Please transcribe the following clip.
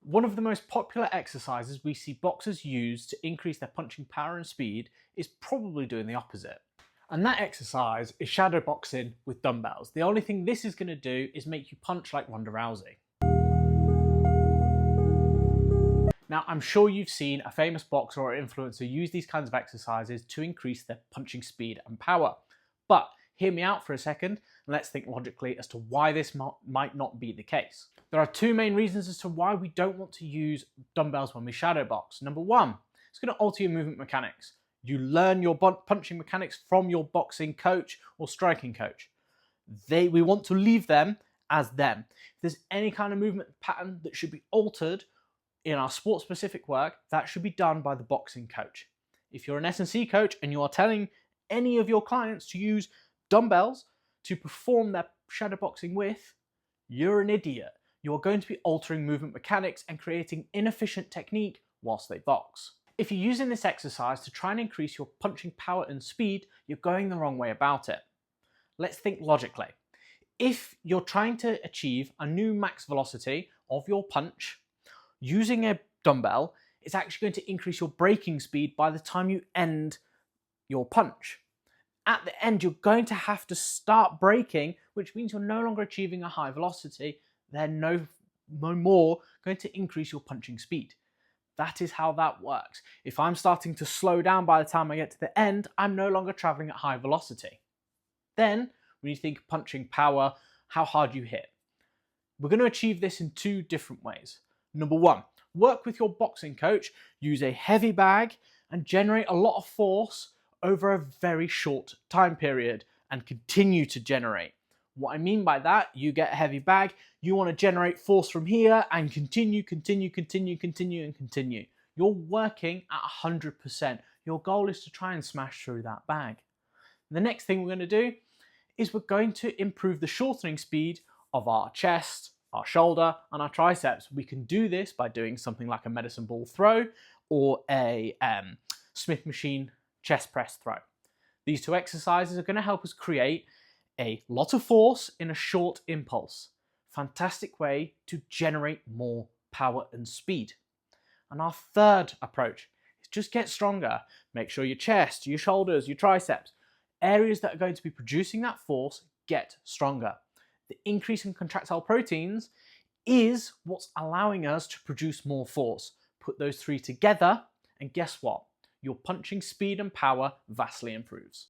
One of the most popular exercises we see boxers use to increase their punching power and speed is probably doing the opposite. And that exercise is shadow boxing with dumbbells. The only thing this is going to do is make you punch like Ronda Rousey. Now, I'm sure you've seen a famous boxer or influencer use these kinds of exercises to increase their punching speed and power. But hear me out for a second, and let's think logically as to why this might not be the case. There are two main reasons as to why we don't want to use dumbbells when we shadow box. Number one, it's going to alter your movement mechanics. You learn your punching mechanics from your boxing coach or striking coach. We want to leave them as them. If there's any kind of movement pattern that should be altered in our sport-specific work, that should be done by the boxing coach. If you're an S&C coach and you are telling any of your clients to use dumbbells to perform their shadow boxing with, you're an idiot. You're going to be altering movement mechanics and creating inefficient technique whilst they box. If you're using this exercise to try and increase your punching power and speed, you're going the wrong way about it. Let's think logically. If you're trying to achieve a new max velocity of your punch, using a dumbbell is actually going to increase your braking speed by the time you end your punch. At the end, you're going to have to start braking, which means you're no longer achieving a high velocity. They're no more going to increase your punching speed. That is how that works. If I'm starting to slow down by the time I get to the end, I'm no longer traveling at high velocity. Then, when you think punching power, how hard you hit. We're going to achieve this in two different ways. Number one, work with your boxing coach, use a heavy bag and generate a lot of force over a very short time period and continue to generate. What I mean by that, you get a heavy bag, you want to generate force from here and continue. You're working at 100%. Your goal is to try and smash through that bag. The next thing we're going to do is we're going to improve the shortening speed of our chest, our shoulder and our triceps. We can do this by doing something like a medicine ball throw or a Smith machine chest press throw. These two exercises are going to help us create a lot of force in a short impulse. Fantastic way to generate more power and speed. And our third approach is just get stronger. Make sure your chest, your shoulders, your triceps, areas that are going to be producing that force, get stronger. The increase in contractile proteins is what's allowing us to produce more force. Put those three together and guess what? Your punching speed and power vastly improves.